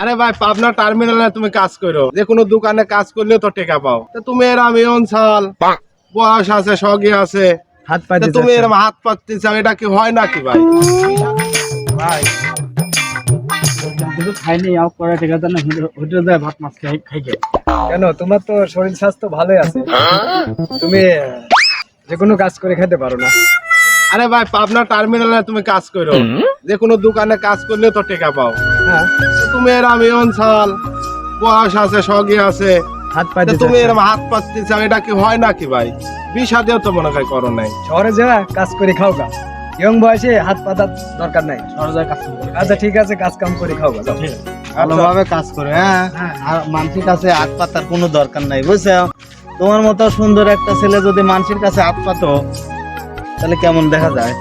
আরে ভাই পাবনা টার্মিনালে তুমি কাজ করো, যে কোনো দোকানে কাজ করলে তো টাকা পাও। তো তুমি এরম অঞ্চল বয়স আছে, সগি আছে, হাত পাইতে তুমি এরম হাত পাততে চাও, এটা কি হয় নাকি ভাই? ভাই কিছু খাইনি, আও করে ঠিক আছে না, হোটেলে যায় ভাত মাছ খাই কেন? তোমার তো শরীর স্বাস্থ্য ভালোই আছে, তুমি যে কোনো কাজ করে খেতে পারো না? আরে ভাই পাবনা টার্মিনালে তুমি কাজ করো, যে কোনো দোকানে কাজ করলে তো টাকা পাও। হ্যাঁ, তো তুমি এরম অঞ্চল বয়স আছে, সগি আছে, হাত পাইতে তুমি এরম হাত পাততে চাও, এটা কি হয় নাকি ভাই? বিষাদেও তো মনে হয় করো নাই। শহরে যা কাজ করে খাও গা, ইয়ং বয়সে হাত পাতার দরকার নাই, শহরে যা কাজ করে। আচ্ছা ঠিক আছে, কাজ কাম করে খাও গা, যাও। ভালোভাবে কাজ করে, হ্যাঁ। আর মানুষের কাছে হাত পাতার কোনো দরকার নাই, বুঝছো? তোমার মতো সুন্দর একটা ছেলে যদি মানুষের কাছে হাত পাতো তাহলে কেমন দেখা যায়?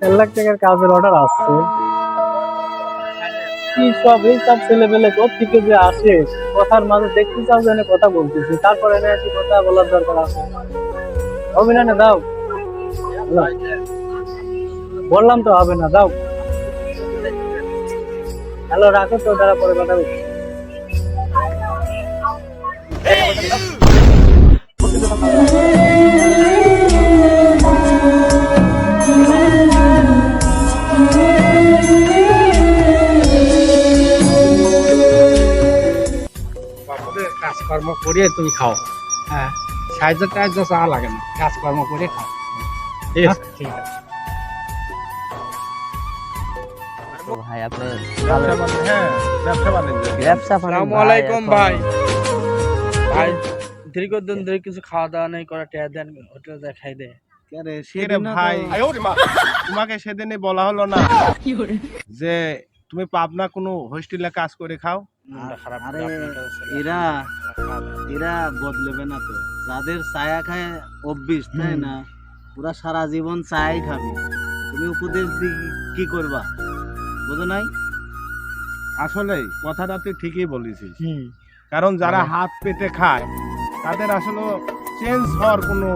1 লাখ টাকার কাজের অর্ডার আসছে। কি সব এই সব ছেলেপেলে কোথেকে যে আসে, কথার মাঝে দেখতে চাও যেন কথা বলতেছি, তারপরে না এসে কথা বলার দরকার আছে? হবে না, দাও। বললাম তো হবে না, দাও। হ্যালো, রাখো তো, তারা পরে কথা বলছি। কাজকর্ম করে তুমি খাও, হ্যাঁ, সাহায্য টাহায্য চাওয়া লাগে না, কাজকর্ম করে খাও, ঠিক আছে? ঠিক আছে ভাই আপনি হ্যাঁ, ব্যবসা বাণিজ্য। ব্যবসা আসসালামু আলাইকুম ভাই। ভাই দীর্ঘদিন ধরে কিছু খাওয়া দাওয়া নেই, করে টেয়া দেন, হোটেলে যা খাই দে। আরে কে রে সেদিন ভাই, তোমাকে সেদিনই বলা হলো না যে তুমি পাবনা কোনো হোস্টেলে কাজ করে খাও? খারাপ আরে আপনার কাছে ছিল। এরা এরা বদলেবে না তো, যাদের ছায়া খায় অভ্যিস, তাই না? পুরা সারা জীবন ছায়াই খাবি, তুমি উপদেশ দি কি করবা, বুঝো নাই? আসলে কথাটা তুই ঠিকই বলেছিস, কারণ যারা হাত পেতে খায় তাদের আসলে চেঞ্জ হওয়ার কোনো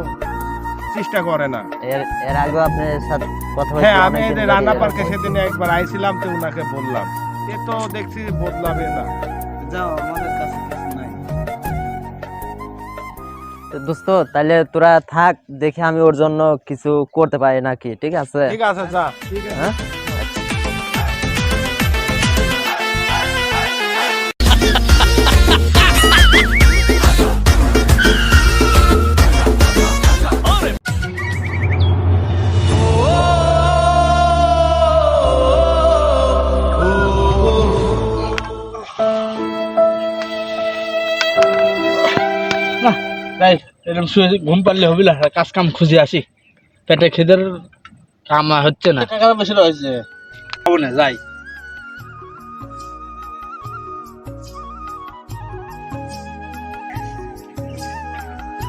চেষ্টা করে না। এর আগে আপনার সাথে কথা হ্যাঁ, বলছি আমি এই অনেকদিন যে ধরে। রান্না পার্কে সেদিন একবার আইছিলাম, তো উনাকে বললাম, এ তো দেখছি বদলাবে না। যাও, আমাদের কাছে কিছু নাই। তো দোস্ত তাহলে তোরা থাক, দেখে আমি ওর জন্য কিছু করতে পারি নাকি, ঠিক আছে? ঠিক আছে, যা, ঠিক আছে। হ্যাঁ? তাই এরকম শুয়ে ঘুম পারলে হবে না, কাজ কাম খুঁজে আসি, পেটে খিদের কাম হচ্ছে না। টাকা বেশি রয়েছে, খাবো না, যাই।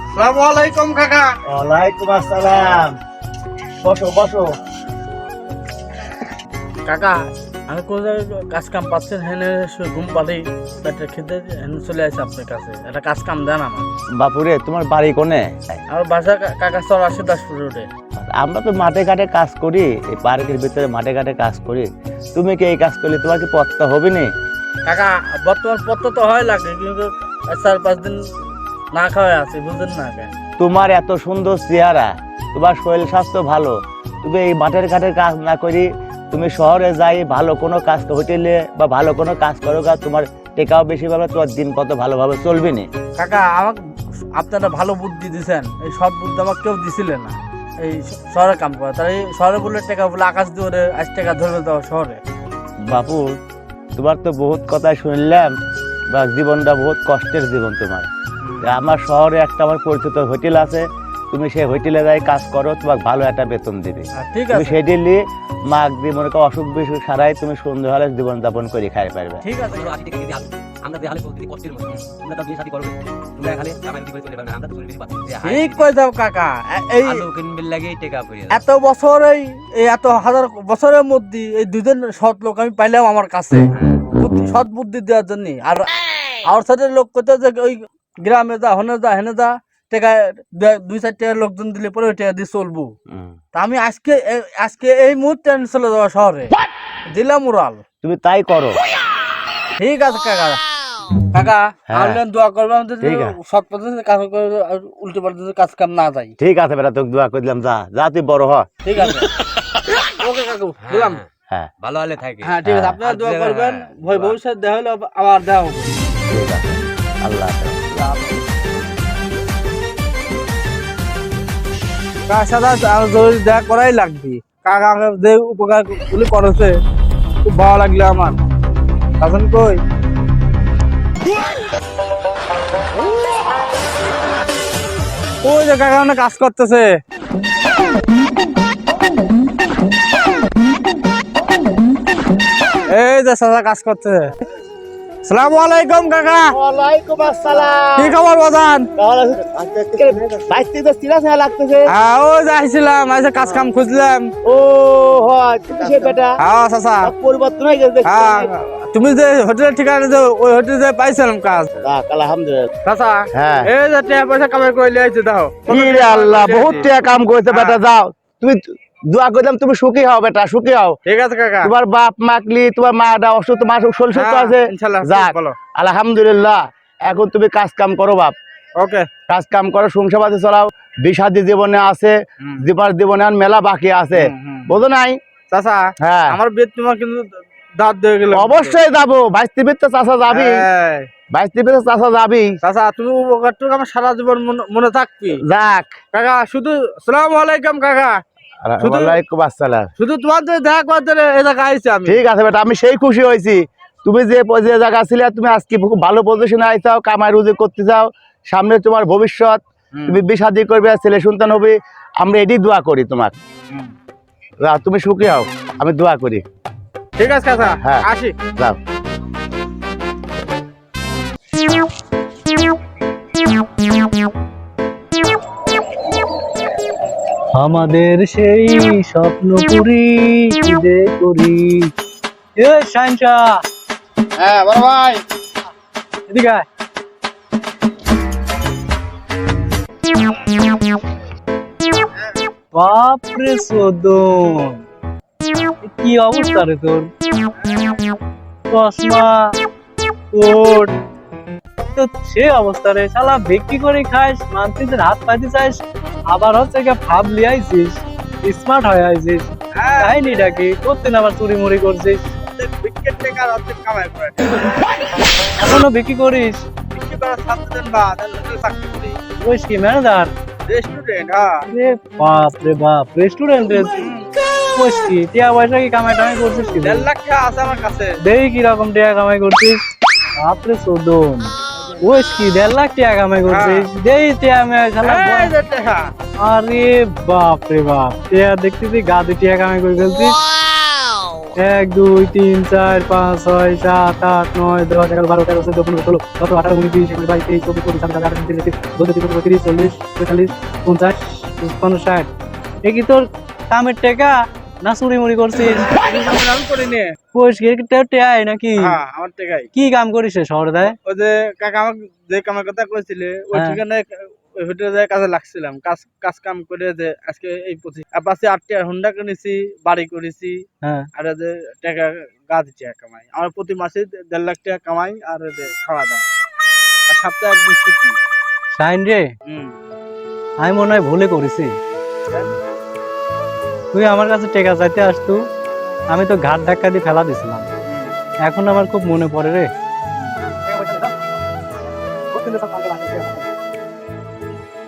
আসসালামু আলাইকুম কাকা। ওয়ালাইকুম আসসালাম, বসো বসো। কাকা আমি কোথায় কাজ কাম পাচ্ছেন, হেনে শুয়ে ঘুম পালেই পেটে খিদে, হেনে চলে আসে আপনার কাছে, একটা কাজ কাম দেন আমার। বাপুরে তোমার বাড়ি কোনে? আমার বাসা কাকা 84 রোডে। আমরা তো মাঠে ঘাটে কাজ করি, এই পার্কের ভিতরে মাঠে ঘাটে কাজ করি। তুমি কি এই কাজ করলে তোমার কি পত্তা হবে না? কাকা বর্তমান পত্র তো হয় লাগে, কিন্তু 4-5 দিন না খাওয়া আছে, বুঝলেন না? তোমার এত সুন্দর চেহারা, তোমার শরীর স্বাস্থ্য ভালো, তুমি এই মাঠের ঘাটের কাজ না করি তুমি শহরে যাই ভালো কোনো কাজ, হোটেলে বা ভালো কোনো কাজ করো, তোমার টেকাও বেশি পাবে, তোমার দিন কত ভালোভাবে চলবে না। কাকা আমাকে আপনারা ভালো বুদ্ধি দিছেন, এই সৎ বুদ্ধি আমাকে কেউ দিছিলেন না। এই শহরে কাম করে, তাহলে এই শহরে বলে টাকা বলে আকাশ দিয়ে আজ টাকা ধরবে দেওয়া শহরে। বাপু তোমার তো বহুত কথা শুনলাম, বা জীবনটা বহুত কষ্টের জীবন তোমার। আমার শহরে একটা আমার পরিচিত হোটেল আছে, তুমি সেই হোটেলে যাই কাজ করো, তোমাকে ভালো একটা বেতন দিবে। ঠিক তুমি আছে, সেটি নিয়ে মাঘ দিয়ে মনে করো অসুখ বিসুখ সারাই তুমি সুন্দর হলে জীবন যাপন করে খাই পারবে। ঠিক আছে। ঠিক কই যাও কাকা, এই এত বছর এই এত হাজার বছরের মধ্যে এই দুজন সৎ লোক আমি পাইলাম আমার কাছে, সৎ বুদ্ধি দেওয়ার জন্য। আর আউটসাইডের লোক কইতে যে ওই গ্রামে যা, হনে যা, হেনে যা, টাকা 2-4 লোকজন দিলে পরে ওই টাকা দিয়ে চলবো। তা আমি আজকে এই মুহূর্তে আমি চলে যাবো শহরে, দিলাম উড়াল। তুমি তাই করো। ঠিক আছে কাকা। কাকা হ্যাঁ। আমি দোয়া করবো আমাদের ঠিক আছে। সৎ পদ্ধতিতে কাজ করে উল্টো পাল্টা কাজ কাম না যায়। ঠিক আছে বেটা, তোকে দোয়া করে দিলাম, যা যা তুই বড় হ। ঠিক আছে। ওকে কাকু, দিলাম। হ্যাঁ ভালো হলে থাকে। হ্যাঁ ঠিক আছে, আপনারা দোয়া করবেন, ভবিষ্যৎ দেখা হলে আবার দেখা হবে। ঠিক আছে, আল্লাহ হাফেজ। কার সাথে জরুরি দেখা করাই লাগবে। কাকা যে উপকার গুলি করেছে খুব ভালো লাগলো আমার। কারণ কই ওই যে কাকা অনেক কাজ করতেছে। এই যে সাদা কাজ করতেছে। আসসালামু আলাইকুম কাকা। ওয়ালাইকুম আসসালাম। কি খবর বাজান? বাইতে তো সিরিয়াস হয়ে লাগতেছে। ও যাইছিলাম, আইসা কাজ কাম খুঁজলাম। ও হয় তুমি সে বেটা হ্যাঁ চাচা। পরিবর্তন হয়ে গেছে। হ্যাঁ, তুমি যে হোটেলের ঠিকানা যে ওই হোটেলে যে পাইছিলাম কাজ। আলহামদুলিল্লাহ। চাচা হ্যাঁ। এই যে টাকা পয়সা কামাই করে লিয়েছে দেখো। কি রে আল্লাহ, বহুত টাকা কাম করেছে বেটা। যাও তুমি দোয়া করলাম তুমি সুখী হও বেটা, সুখী হও। ঠিক আছে কাকা। তোমার বাপ মাকলি, তোমার মাটা অসুস্থ, মা শরীর সুস্থ হ্যাঁ, আছে। ইনশাআল্লাহ। যাক বলো। আলহামদুলিল্লাহ। এখন তুমি কাজ কাম করো বাপ, ওকে। কাজ কাম করো, সংসার পাতি চালাও। বিষাদি জীবনে আছে, জীবনে আর মেলা বাকি আছে, বুঝো নাই? চাচা হ্যাঁ আমার বেদ তোমার কিন্তু দাঁত দিয়ে গেল। অবশ্যই যাবো, 22 তো চাষা যাবি, 22 তো চাষা যাবি। চাচা তুমি উপকারটুকু আমার সারা জীবন মনে থাকবি। যাক কাকা শুধু আসসালামু আলাইকুম কাকা। শুধু- ওয়ালাইকুম আসসালাম। শুধু তোমার তো দেখা করতে এই জায়গায় আইছি আমি। ঠিক আছে বেটা, আমি সেই খুশি হয়েছি। তুমি যে জায়গা ছিলে, তুমি আজকে খুব ভালো পজিশনে আইসাও, কামাই রুজি করতে যাও। সামনে তোমার ভবিষ্যৎ, তুমি বিশাদি করবে, ছেলে সন্তান হবে। আমরা এটি দোয়া করি তোমার। যাও তুমি সুখী হও, আমি দোয়া করি। ঠিক আছে চাচা, হ্যাঁ। আসি। যাও। আমাদের সেই স্বপ্ন পুরি যে করি। এ শাইনশা, হ্যাঁ বড় ভাই। এদিকে আয়। বাপরে সদন, কি অবস্থা রে তোর? চশমা, কোট, তো সে অবস্থা রে। শালা বিক্রি করে খাইস, মানুষের হাত পাইতে চাইস, আবার হচ্ছে গিয়ে ভাব লিয়াইছিস, স্মার্ট হয়ে আইছিস। কাহিনীটা কি? করতে না আবার চুরি মুড়ি করছিস, বিকেট টাকা রাতে কামাই করে। এখনো বিক্রি করিস? বিক্রি করার সাথে দেন বা হোটেল চাকরি করি। ওই কি ম্যানেজার? রেস্টুরেন্ট। হ্যাঁ। রে বাপ রে বাপ, রেস্টুরেন্টে ওইস কি টিয়া পয়সা কি কামাই টামাই করছিস কি? 1.5 লাখ টাকা আছে আমার কাছে। দেখি কিরকম টাকা কামাই করছিস। বাপরে চোদন, ওইস কি 1.5 লাখ টাকা কামাই করছিস? দেখি টিয়া মেয়ে শালা। এই যে টাকা। আরে বাপ রে বাপ, টিয়া দেখতেছি গাদি টিয়া কামাই করে ফেলছিস। 1 2 3 4 5 6 7 8 9 10 11 12 13 14 15 16 17 18 19 20 21 22 23 24 25 26 27 28 29 30 32 33 40 45 50 60। এ কি তোর কামের টাকা না চুরি মুড়ি করছিস? আমি করিনি। কোষ কি টিয়াই নাকি? হ্যাঁ আমার টাকাই। কি কাম করিস রে শহরে দেয়? ওই যে কাকা আমাকে যে কামের কথা কইছিলে ওই হ্যাঁ। ঠিকানায় ওই হোটেলে কাজে লাগছিলাম। কাজ কাম করে যে আজকে এই 25 হোন্ডা কিনেছি, বাড়ি করেছি। হ্যাঁ আর এই যে টাকা গাছ টাকা কামাই। আমার প্রতি মাসে 1.5 লাখ টাকা কামাই। আর এই যে খাওয়া দাওয়া, আর সপ্তাহে একদিন ছুটি। শাইন রে, আমি মনে হয় ভুলে করেছি। তুই আমার কাছে টাকা চাইতে আসতু, আমি তো ঘাট ধাক্কা দিয়ে ফেলা দিছিলাম। এখন আমার খুব মনে পড়ে রে।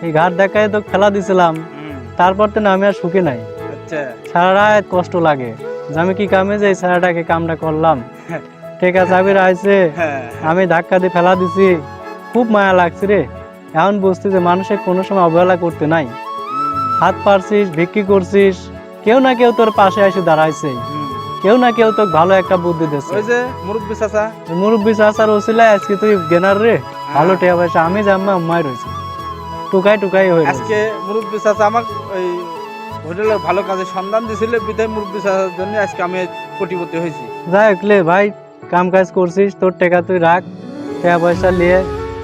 এই ঘাট ধাক্কায় তো ফেলা দিছিলাম, তারপর তো না আমি আর সুখে নাই। আচ্ছা। সারা রাত কষ্ট লাগে যে আমি কি কামে যে সারাটাকে কামটা করলাম। টাকা চাবির আইছে, হ্যাঁ। আমি ধাক্কা দিয়ে ফেলা দিছি, খুব মায়া লাগছে রে। এখন বুঝছি যে মানুষের কোনো সময় অবহেলা করতে নাই। হাত পারছিস, বিক্রি করছিস, কেউ না কেউ তোর পাশে এসে দাঁড়াইছে, কেউ না কেউ তোকে ভালো একটা বুদ্ধি দিচ্ছে। ওই যে মুরব্বি চাচা। মুরব্বী চাচার ওসিলায় আজকে তুই গেনার রে, ভালো টাকা পয়সা। আমি জাম্মা আম্মাই রয়েছি, টুকাই টুকাই হয়ে আজকে মুরব্বি চাচা আমাকে ওই হোটেলে ভালো কাজের সন্ধান দিছিল, বিদায় মুরব্বি চাচার জন্য আজকে আমি কোটিপতি হয়েছি। যাই হোক লে ভাই, কাম কাজ করছিস, তোর টাকা তুই রাখ, টাকা পয়সা নিয়ে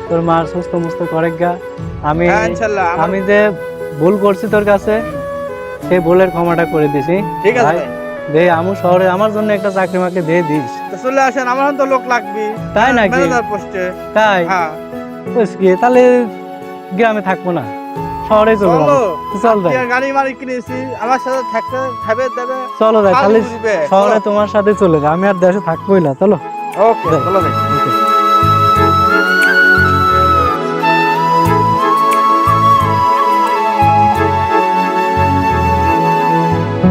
তোর মার সুস্থ মুস্ত করে গা। আমি হ্যাঁ, ইনশাল্লাহ আমি যে ভুল করছি তোর কাছে সেই ভুলের ক্ষমাটা করে দিছি। ঠিক আছে ভাই, ভাই। দে আমু শহরে আমার জন্য একটা চাকরি মাকে দিয়ে দিস। তো চলে আসেন, আমার তো লোক লাগবে তাই নাকি? ম্যানেজার পোস্টে। তাই হ্যাঁ বুঝ কি, তাহলে গ্রামে থাকবো না, শহরে চলে চলো, যাবো। চল ভাই, আজকে গাড়ি মারি কিনেছি, আমার সাথে থাকতে খাবে দেবে। চলো ভাই, কাল তাহলে বুঝবে। শহরে তোমার সাথে চলে যা, আমি আর দেশে থাকবোই না। চলো ওকে চলো ভাই। ওকে।